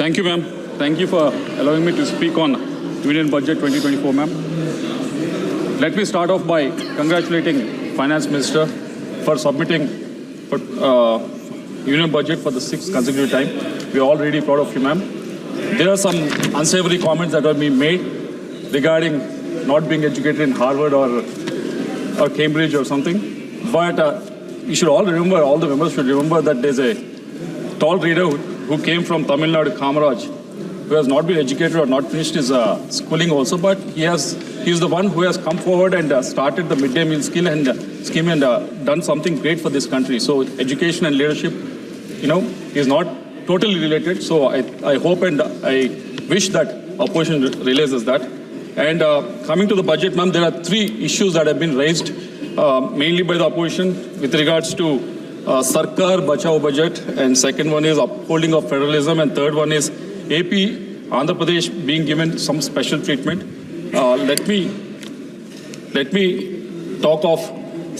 Thank you, ma'am. Thank you for allowing me to speak on Union Budget 2024, ma'am. Let me start off by congratulating Finance Minister for submitting Union Budget for the 6th consecutive time. We are all really proud of you, ma'am. There are some unsavory comments that have been made regarding not being educated in Harvard or Cambridge or something. But you should all remember, all the members should remember that there's a tall reader who came from Tamil Nadu, Kamaraj, who has not been educated or not finished his schooling also, but he is the one who has come forward and started the midday meal scheme and done something great for this country. So education and leadership, is not totally related. So I hope and I wish that opposition realizes that. And coming to the budget, ma'am, there are 3 issues that have been raised mainly by the opposition with regards to Sarkar Bachao budget, and second one is upholding of federalism, and third one is AP, Andhra Pradesh being given some special treatment. Let me talk of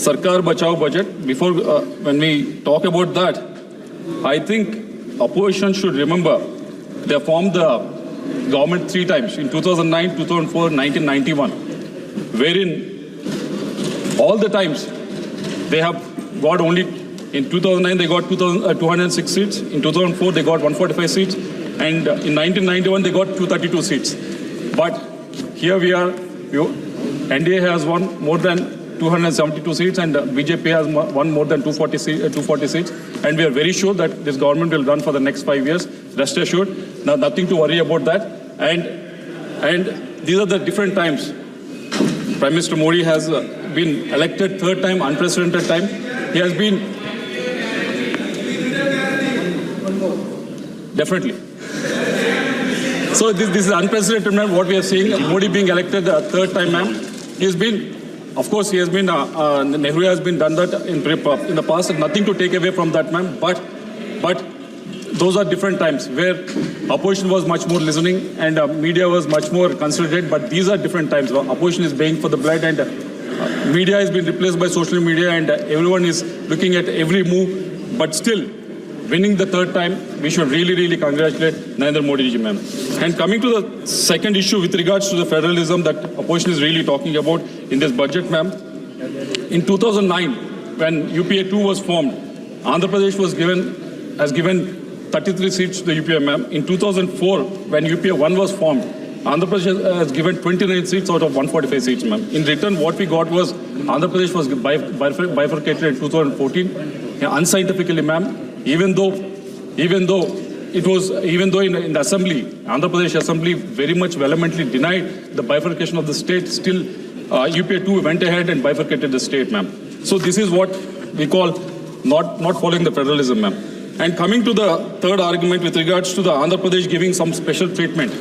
Sarkar Bachao budget. Before, when we talk about that, I think opposition should remember they formed the government 3 times, in 2009, 2004, 1991, wherein all the times they have got only, in 2009 they got 206 seats, in 2004 they got 145 seats, and in 1991 they got 232 seats. But here we are, NDA has won more than 272 seats and BJP has won more than 240 seats, and we are very sure that this government will run for the next 5 years. Rest assured, nothing to worry about that. And these are the different times. Prime Minister Modi has been elected 3rd time, unprecedented time. He has been definitely. So this is unprecedented, ma'am, what we are seeing. Modi being elected 3rd time, ma'am. He has been, of course, he has been, Nehru has been done that in the past, and nothing to take away from that, ma'am. But those are different times where opposition was much more listening and media was much more considerate. But these are different times. Opposition is paying for the blood, and media has been replaced by social media, and everyone is looking at every move. But still, winning the 3rd time, we should really, really congratulate Narendra Modi ji, ma'am. And coming to the second issue with regards to the federalism that opposition is really talking about in this budget, ma'am. In 2009, when UPA 2 was formed, Andhra Pradesh has given 33 seats to the UPA, ma'am. In 2004, when UPA 1 was formed, Andhra Pradesh has given 29 seats out of 145 seats, ma'am. In return, what we got was Andhra Pradesh was bifurcated in 2014, unscientifically, ma'am. Even though in the assembly, Andhra Pradesh Assembly very much vehemently denied the bifurcation of the state, still UPA 2 went ahead and bifurcated the state, ma'am. So this is what we call not following the federalism, ma'am. And coming to the third argument with regards to the Andhra Pradesh giving some special treatment,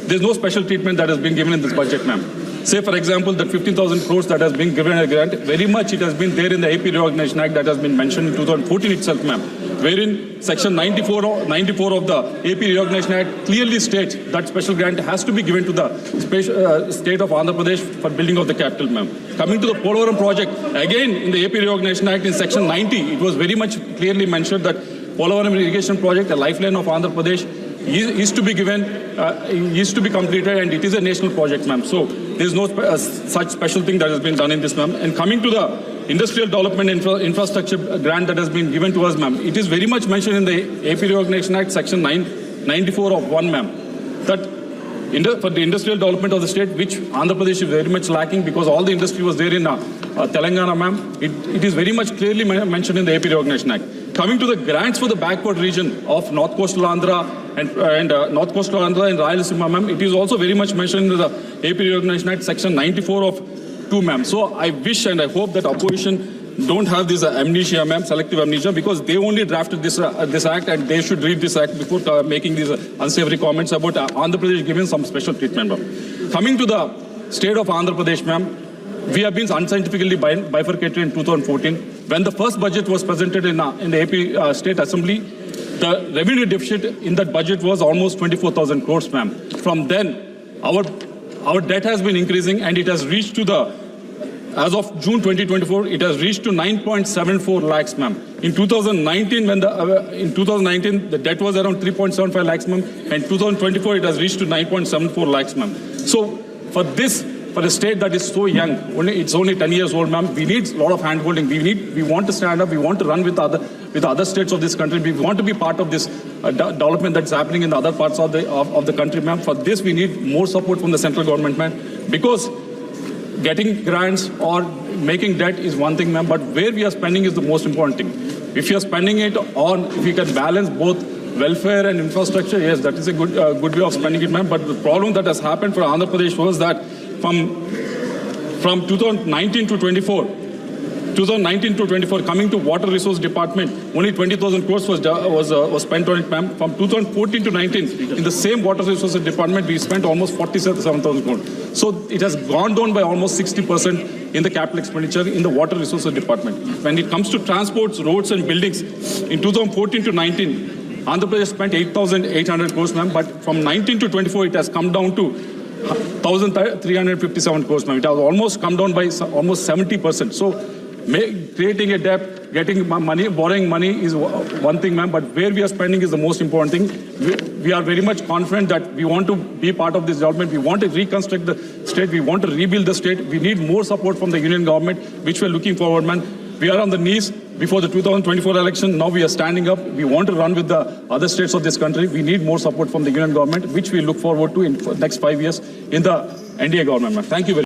there's no special treatment that has been given in this budget, ma'am. Say, for example, that 15,000 crores that has been given a grant, very much it has been there in the AP Reorganization Act that has been mentioned in 2014 itself, ma'am, wherein Section 94 of the AP Reorganization Act clearly states that special grant has to be given to the state of Andhra Pradesh for building of the capital, ma'am. Coming to the Polavaram project, again in the AP Reorganization Act in Section 90, it was very much clearly mentioned that Polavaram irrigation project, a lifeline of Andhra Pradesh, is to be given, is to be completed, and it is a national project, ma'am. So there is no such special thing that has been done in this, ma'am. And coming to the industrial development infrastructure grant that has been given to us, ma'am, it is very much mentioned in the AP Reorganization Act, Section 94 of 1, ma'am, that for the industrial development of the state, which Andhra Pradesh is very much lacking because all the industry was there in Telangana, ma'am, it is very much clearly mentioned in the AP Reorganization Act. Coming to the grants for the backward region of North Coastal Andhra and Rayalaseema, ma'am, it is also very much mentioned in the AP Reorganization Act, Section 94 of 2, ma'am. So I wish and I hope that opposition don't have this amnesia, ma'am, selective amnesia, because they only drafted this act, and they should read this act before making these unsavory comments about Andhra Pradesh giving some special treatment, ma'am. Coming to the state of Andhra Pradesh, ma'am, we have been unscientifically bifurcated in 2014. When the first budget was presented in the AP State Assembly, the revenue deficit in that budget was almost 24,000 crores, ma'am. From then, our debt has been increasing, and it has reached to the as of June 2024, it has reached to 9.74 lakhs, ma'am. In 2019, the debt was around 3.75 lakhs, ma'am. And 2024, it has reached to 9.74 lakhs, ma'am. So for a state that is so young, it's only 10 years old, ma'am, we need a lot of handholding. We want to stand up. We want to run with other states of this country. We want to be part of this development that's happening in the other parts of the country, ma'am. For this, we need more support from the central government, ma'am, because getting grants or making debt is one thing, ma'am, but where we are spending is the most important thing. If you are spending it on, if you can balance both welfare and infrastructure, yes, that is a good way of spending it, ma'am. But the problem that has happened for Andhra Pradesh was that from 2019 to 24, coming to Water Resource Department, only 20,000 crores was spent on it, ma'am. From 2014 to 19, in the same Water Resources Department, we spent almost 47,000 crores. So it has gone down by almost 60% in the capital expenditure in the Water Resources Department. When it comes to transports, roads and buildings, in 2014 to 19, Andhra Pradesh spent 8,800 crores, ma'am. But from 19 to 24, it has come down to 1,357 crores, ma'am. It has almost come down by almost 70%. So creating a debt, getting money, borrowing money is one thing, ma'am, but where we are spending is the most important thing. We are very much confident that we want to be part of this development. We want to reconstruct the state. We want to rebuild the state. We need more support from the union government, which we are looking forward, ma'am. We are on the knees before the 2024 election. Now we are standing up. We want to run with the other states of this country. We need more support from the union government, which we look forward to in the next 5 years in the NDA government, ma'am. Thank you very much.